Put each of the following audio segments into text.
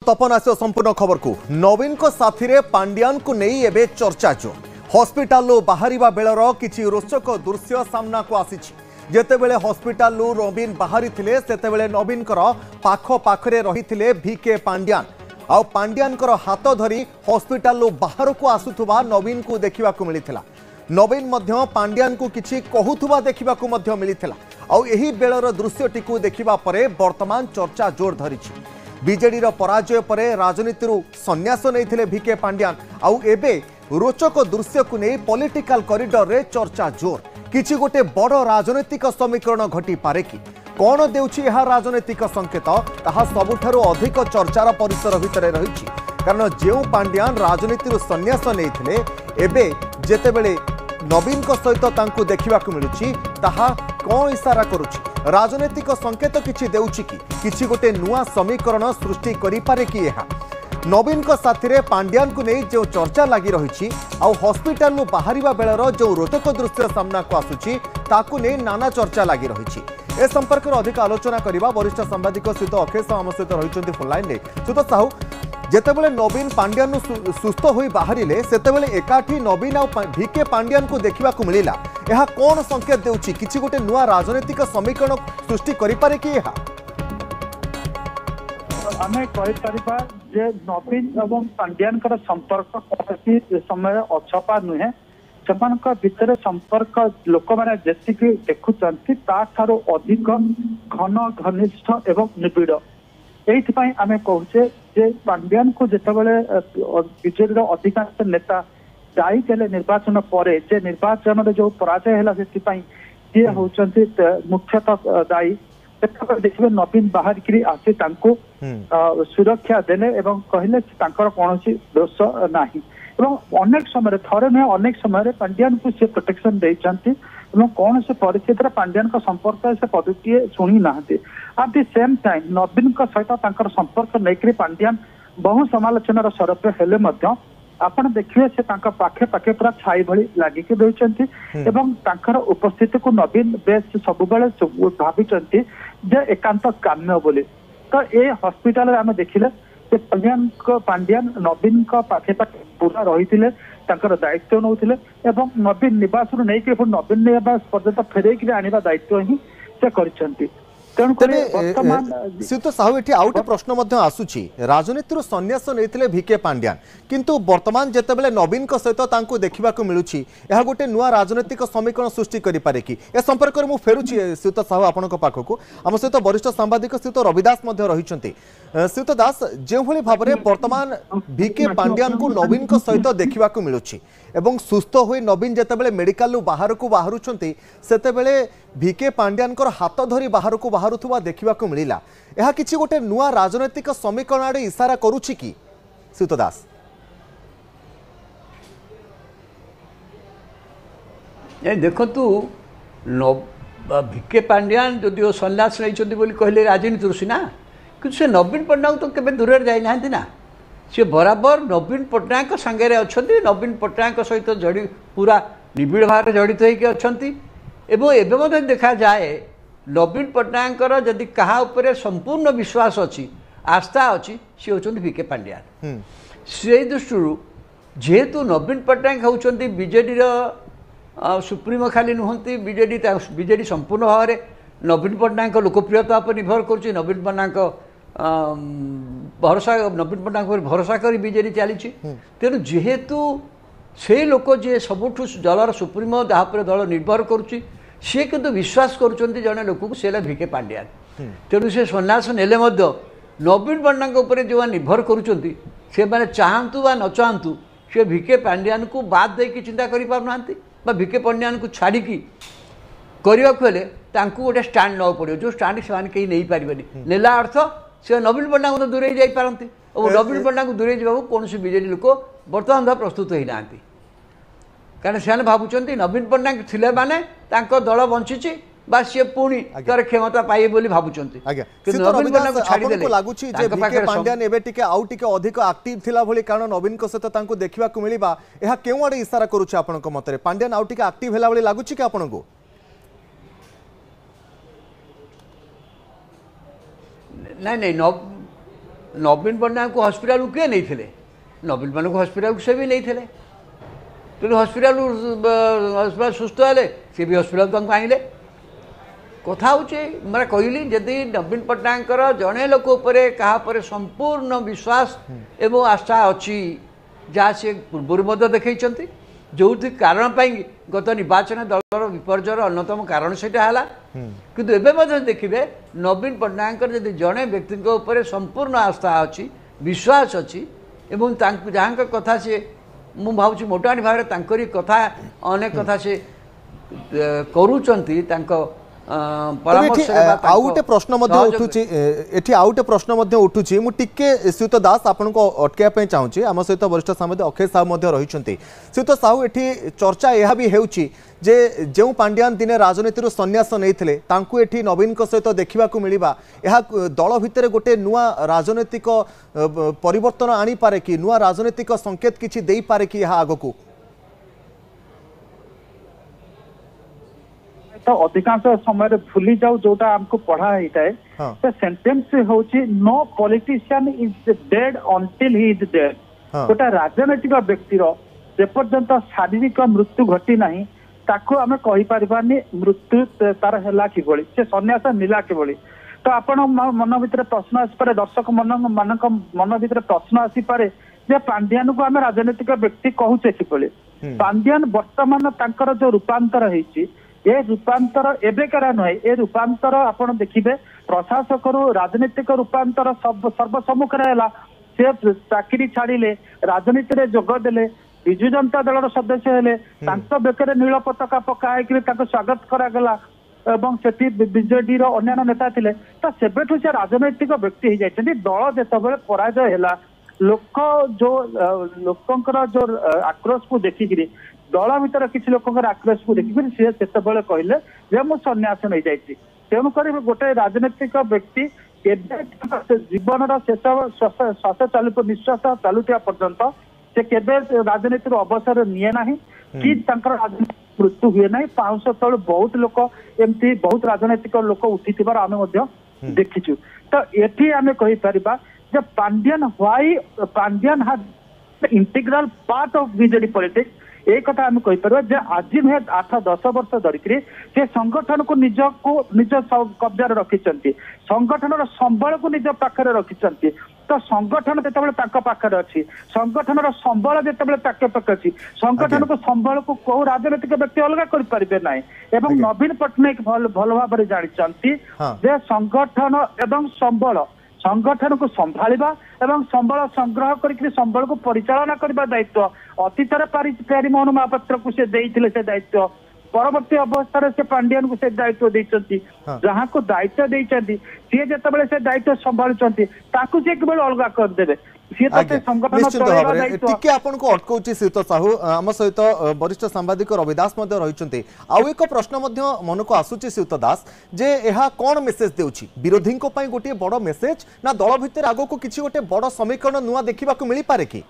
तपन आसो संपूर्ण खबर को नवीन को साथी रे पांड्यान को नहीं एबे चर्चा जो हॉस्पिटल बाहरिबा बेलर किछि रोचक दृश्य सामना को आसीछि। जेतेबेले हॉस्पिटल नवीन बाहरी थिले सेतेबेले नवीन कर पाख पाखरे रहिथिले VK पांड्यान आउ पांड्यान कर हाथ धरी हॉस्पिटल बाहर को आसुथुबा नवीन को देखिबा को मिलिथिला। नवीन मध्य पांड्यान को किछि कहूथुबा देखिबा को मध्य मिलिथिला। आउ एही बेलर दृश्यटी को देखिबा परे वर्तमान चर्चा जोर धरिछि। बीजेडी पराजय पर राजनीति संन्यास नहीं VK पांड्यान आउ एबे रोचक दृश्य को नहीं पॉलिटिकल कॉरिडोर रे चर्चा जोर किछि गोटे बड़ राजनीतिक समीकरण घटी पारे कि कौन देउछि यह राजनीतिक संकेत ताहा सबुठारु अधिक चर्चार परिसर भितर रही। कारण जो पांड्यान राजनीति संन्यास नहीं एबे जेतेबेले नवीन को सहित तांकु देखिबा को मिलुछि ताहा कौन इशारा करुछि राजनीतिक संकेत किछि देउछि कि किछि गोटे नुआ समीकरण सृष्टि करि पारे कि यह नवीन को साथी रे पांड्यान को नहीं जो चर्चा लगी रही आउ हॉस्पिटल बाहरिबा बेलर जो रोचक दृश्य सामना को आसुछि ताकु नहीं नाना चर्चा लगी रही। ए संपर्क में अधिक आलोचना करबा वरिष्ठ सांबादिक सुत अखेश साहू आम सहित रही फोन लाइन में। सुत साहू जेतेबेले नवीन पांड्यान सुस्थ होई बाहरिले सेतेबेले एकाठी नवीन आउ VK पांड्यान को देखिबा को मिलिला यह कौन संकेत देउछि किछि गोटे नुआ राजनीतिक समीकरण सृष्टि करि पारे कि यह आमे कहि परिबा जे नवीन एवं पांड्यान कर संपर्क कति समय अछपा नुहे सेमानक भितर संपर्क लोक माने जेतिकी देखुचंती ता थारो अधिक घन घनिष्ठ एवं निबिड़ एइथिपाई आमे कहूचे जे पांड्यान को जेतेबेले बीजेडी अधिकांश नेता दायी देले निर्वाचन परे जे निर्वाचन जो पराजय हैला सेतिपाई जे होचंती मुख्यतः दायी देखिए नवीन बाहर करी आसी तांको सुरक्षा देले एवं कहले तांकर कोनोसी दोष नाही एवं अनेक समय थरे में अनेक समय पांड्यान को से प्रोटेक्शन देइचंती एवं कौन से परिस्थिति पांड्यान का संपर्क से पदुटिए शुणी नाहते। एट द सेम टाइम नवीन का सहित तांकर संपर्क लेकरी पांड्यान बहु समालोचनार सरप्य हेले मध्य आपण देखिए से तांका पाखे पाखे पूरा छाई भली लागिक देउचंती एवं तांकर उपस्थिति को नवीन बेस सबुबले भाबिचंती जे एकांत काम्य बोली। तो ए हॉस्पिटल आम देखिले जे पांड्यान नवीन का पाखे पाखे पूरा रही तांकर दायित्व नौथिले एवं नवीन निवास नहीं नवीन निवास पर्यंत फेरेक आनिबा दायित्व ही से करिसंती। सीत साहू ये आउटे प्रश्न आसूची राजनीति संन्यास नहीं VK पांड्यान किंतु वर्तमान जेतेबेले नवीन को सहित तांको देखिबा को मिलुची यह गोटे नुआ राजनीतिक समीकरण सृष्टि करि पारे कि ए संपर्क में फेरुची सीत साहू आपनक पाखको आम सहित वरिष्ठ सांबादिक सीत रविदास रही। सीत दास जो भली भाव में वर्तमान VK पांड्यान को नवीन को सहित देखिबा को मिलुची एवं सुस्थ होई नवीन जेतेबेले मेडिकल बाहर को बाहरुचंती सेतेबेले VK पांड्यान कर हाथ धरी बाहर को बाहरुथुबा देखिबा को मिलिला यह किछि गोटे नुआ राजनीतिक समीकरण आड़े इशारा करूछि कि सीत दास देखु VK पांड्यान जदि सन्यास नहीं बोली कहले राजनीति सीना कि से नवीन पट्टनायक तो केबे दूर जाई नाहंती ना सी बराबर नवीन पट्टनायक संगे अच्छी नवीन पट्टनायक सहित जड़ी पूरा निबिड़ भाव जड़ित होकर अच्छा एवं एवं देखा जाए नवीन पट्टनायक जदि कहा उपरे संपूर्ण विश्वास अच्छी आस्था अच्छी सी होचंती VK पांड्यान से दृष्टि जेहेतु नवीन पट्टनायक होचंती बीजेडी सुप्रीमो खाली नुहंती बीजेडी संपूर्ण भाव में नवीन पट्टनायक लोकप्रियता पर निर्भर कर नवीन पट्टनायक भरोसा नवीन पट्टनायक पर भरोसा कर बीजेडी चली तेणु जेहेतु से लोक जे सबुठू दलर सुप्रीमो जहाँपर दल निर्भर करुच्ची सी किंतु विश्वास करुँच जड़े लोक को से VK पांड्यान तेणु से सन्यास नेले नवीन पट्टनायक उपर जो निर्भर करुँच से मैंने चाहतु व न चाहतु से VK पांड्यान को बाद देकी चिंता करना VK पांड्यान को छाड़िकी करने को गोटे स्टाण्ड ना पड़ो जो स्टाण्ड से कहीं नहीं पारे नेला अर्थ से नवीन पट्टनायक तो दूरे जापारती और नवीन पट्टनायक दूरे जावाक कौन बीजेडी लोक बर्तमान सुधा प्रस्तुत होना कारण से भावुं नवीन पट्टनायक थिले माने तांको दल बंची बा सी पुणी तार क्षमता पाइबे बोली भावुचंती नवीन पट्टनायक छाड़ी देले लागुची जे VK पांड्यान एबे टिके आउ टिके अधिक एक्टिव थिला भली कारण नवीन को सहित तांको देखिबा को मिलिबा एहा केउ आडे इशारा करूछ आपनक मतरे पांड्यान आउ टिके एक्टिव हैला भली लागुची कि आपनको नहीं नवीन पट्टनायक को हस्पिटाल किए नहीं थे नवीन पट्टनायक को हस्पिटाल से भी नहीं थे तेणु हस्पिटाल हस्पिटाल सुस्थ हेले सी भी हस्पिटाल तुमको आइले कथा हूँ मैं कहली जदि नवीन पट्टनायक जड़े लोक क्या संपूर्ण विश्वास एवं आस्था अच्छी जहाँ सी पूर्व देखी जो कारण गत निर्वाचन दलर विपर्जयर अन्यतम कारण से किंतु एवं देखिए नवीन पट्टनायक जदि जड़े व्यक्ति संपूर्ण आस्था अच्छी विश्वास अच्छी एवं जहाँ कथा सी मु भावुँ मोटाणी भाव में कथा अनेक कथा से करूचंती आउ गोटे प्रश्न उठुची मु टिके श्रीयुत दास आपन को अटकाइबा चाहूँगी आम सहित वरिष्ठ सांबादिक अक्षय साहू रही श्रीयुत साहू एठी चर्चा यह भी होउची जे जो पांड्यान दिने राजनीति संन्यास नहीं एठी नवीन सहित देखा मिलवा यह दल भितर गोटे नुआ राजनैतिक परिवर्तन आनी पारे कि नुआ राजनैतिक संकेत किछि देई पारे कि यह आगकू तो अधिकांश समय भूली जाऊ जोटा हमको पढ़ा होता है तो सेंटेंस होची no politician is dead until he is dead गोटा राजनैतिक व्यक्तिर जेपर्यंत शारीरिक मृत्यु घटी नहीं ताको आम कहि परिबानी मृत्यु तार हैला कि बोली से सन्यास मिला कि बोली तो आपण मन भीतर प्रश्न आसी पारे दर्शक मन भीतर प्रश्न आसी पारे जे पांड्यान को आम राजनैतिक व्यक्ति कहूचे कि बोली पांड्यान वर्तमान तांकर जो रूपांतर होईची ये रूपांतर एबेकार नुहे ये रूपांतर आपण देखिए प्रशासक राजनीतिक रूपांतर सर्वसम्मुखें है से चाकरी छाड़िले राजनीति में जोगदेले विजु जनता दल सदस्य हेले बेकर नील पताका पकाई स्वागत करागला से बीजेडी अन्य नेता थे तो सेबेठू से राजनैतिक व्यक्ति हो जाती दल जिते पराजय है लोक जो लोकंर जो आक्रोश को देखिकी दल भीतर किसी लोक आक्रोश को देखिक सी से कहले जे मु सन्यास नहीं जाइए तेणुक गोटे राजनैतिक व्यक्ति जीवन शेष श्वास चालू निश्वास चलुवा पर्यंत से केबे राजनीति अवसर निए ना कि राजनीति मृत्यु हुए ना पाँच तलू बहुत लोक एमती बहुत राजनैतिक लोक उठी आम देखीचु तो ये आम कहीपर Pandian why Pandian has integral part of BJD politics एक कथा आम कहीपर आज नुहे 8-10 वर्ष धरिक से संगठन को निज कब्जा रखिंट संगठन संबल को निज पाखे रखिंट तो संगठन जो पाखे अच्छी संगठन संबल जो पाखे अच्छी संगठन को संबल को कौ राजनीतिक व्यक्ति अलग करें ना एवं नवीन पट्टनायक भल भाव जानते संगठन एवं संबल संगठन को संभाळिबा एवं संबल संग्रह करके संबल को परिचालना करबा दायित्व अतीत प्यारी मोहन महापात्र को से देइथिले से दायित्व परवर्ती अवस्था से पांड्यान को से दायित्व देइचंती जहां को दायित्व देइचंती सी जेतेबेले से दायित्व संभाळुचंती ताकू से केवल अलग कर देबे अटकाउची श्रीयुत साहू आम सहित वरिष्ठ सांबादिक रविदास रही आउ एक प्रश्न मन को आसूची श्रीयुत दास जे यह कौन मेसेज देउछि विरोधी गोटे बड़ मेसेज ना दल भितर आगो को किसी गोटे बड़ समीकरण नुआ देखा मिल पारे कि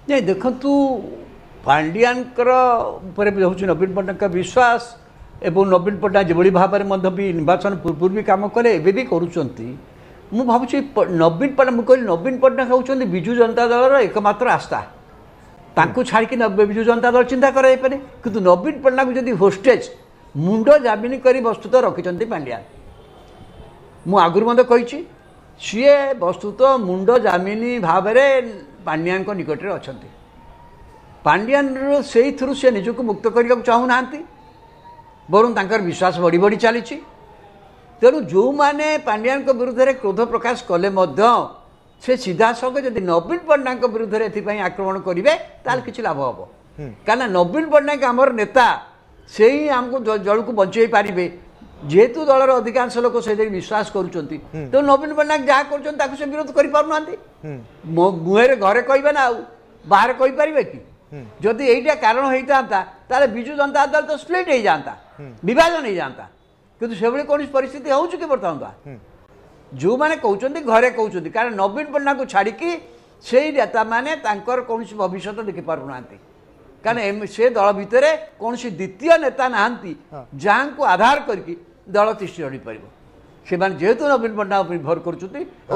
नहीं देखु पांड्यान नवीन पट्टनायक विश्वास एवं नवीन पट्टनायक जो भाव में भी निर्वाचन पूर्व भी कम कले एवं भी करुँच मु भावुँ नवीन पट्टनायक कहली नवीन पट्टनायक होउछन्ति विजु जनता दल एकमात्र आस्था तांकु छाड़ी विजु जनता दल चिंता कराई पारे किंतु नवीन पट्टनायक जदि होस्टेज मुंड जामिनी कर वस्तुत रखिंट पांड्यान मु आगुरी मत कही सी वस्तुत मुंड जामिनी भाव में पांड्यान निकट में अच्छा पांड्यान से थ्रु से निजक मुक्त करने को चाहूना बरं तांकर विश्वास बढ़ी बढ़ी चली तेणु जो मैंने पांड्यान विरुद्ध में क्रोध प्रकाश कले से सीधा सख जब नवीन पट्टनायक विरुद्ध में आक्रमण करेंगे ताल कि लाभ हम क्या नवीन पट्टनायक आमर नेता से ही आमको जल को बचे पारे जेहेतु दलर अधिकांश लोक से विश्वास करुँच तो नवीन पट्टनायक जहाँ कर विरोध कर मुहर घरे कहे ना बाहर कहीपर कि जदि यहीटा कारण होता ताले विजु जनता दल तो स्प्लिट हो जाता विभाजन हो जाता किंतु से कौन परिस्थिति हो बर्तमान जो मैंने कहते घरे कहते कारण नवीन पट्टनायक को छाड़ी से नेता मैंने कौन भविष्य देखी पारना कारण से दल भितर कौन द्वितीय नेता नहांती जहाँ को आधार करके दल तिष्ठी रही पार से जेहेतु नवीन पट्टनायक निर्भर कर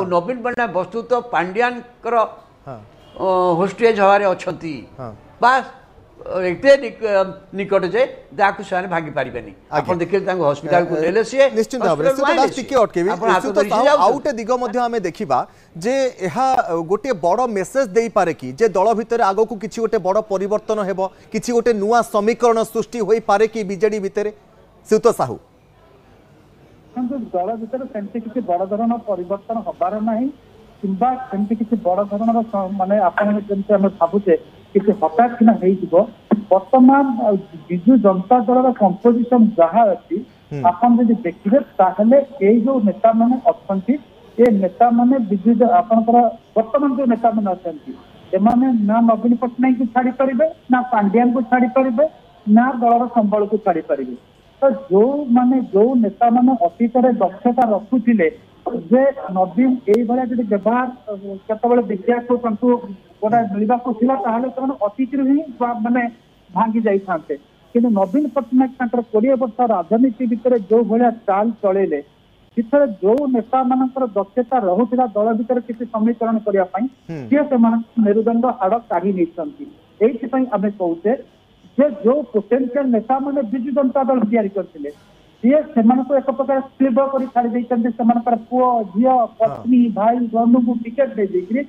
नवीन पट्टनायक वस्तुत पांड्यान होस्टेज हवारे अच्छी बास एते निकट जे जाकु से भांगी पारिबेनी आपण देखिले तांको हॉस्पिटल को लेले से निश्चित भाव से तो दास टिके अटकेबी आउट दिग मध्ये आमे देखिबा जे एहा गोटे बड़ मेसेज देई पारे कि जे दल भितर आगो को किछि गोटे बड़ परिवर्तन हेबो किछि गोटे नुवा समीकरण सृष्टि होई पारे कि बीजेडी भितर सुत साहू दल भितर सेमती किछि बड़ धरण परिवर्तन हबार नाही किंबा सेमती किछि बड़ धरण माने आपण जेमते हम भाबुचे किसी हठात किना बर्तमान विजु जनता दल कंपोजिशन जहाँ अच्छी आपन जब देखिए ताहले ये जो नेता मैंने अच्छी ये नेता मैंने विजु आपंकर बर्तमान जो नेता मैंने अच्छे एमाने ना नवीन पट्टनायक को छाड़ी पारे ना पांड्यान को छाड़ी पारे ना दलर संबल को छाड़ी पारे तो जो माने जो नेता मैंने अतीत दक्षता रखुले जे नवीन यही भाया व्यवहार केतबले देखा गोटा मिलवा अतीत ही माने भांगी जाते कि नवीन पट्टनायक 20 वर्ष राजनीति भितर जो भाया चाल चलेले जो नेता मानकर दक्षता रहुला दल भितर किसी समीकरण करने से मेरुदंड हाड़ काढ़ी नहीं आम कहे जो पोटेंशियल नेता मैंने विजु जनता दल तैयारी करते सी से एक प्रकार स्लीव कर छाड़ी पुओ झी पत्नी भाई बंधु को टिकेट दे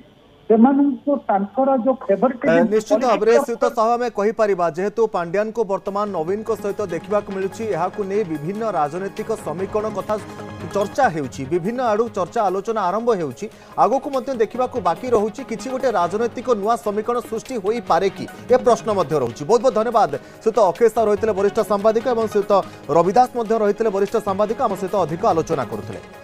जो फेवरेट निश्चित भाव में सुत साहू आम कहीपर जेहेतु पांड्यान को वर्तमान नवीन को सहित देखा मिलूँ विभिन्न राजनैतिक समीकरण कथा चर्चा होउची विभिन्न आड़ू चर्चा आलोचना आरंभ होउची आगो को मध्य देखा बाकी रहुची किछि गोटे राजनैतिक नुआ समीकरण सृष्टि होई पारे कि ए प्रश्न मध्य रहुची। बहुत बहुत धन्यवाद सहित अखिलेश साहू रही वरिष्ठ सांबादिक और सहित रविदास रही वरिष्ठ सांबादिक आम सहित अधिक आलोचना करुଥିଲେ।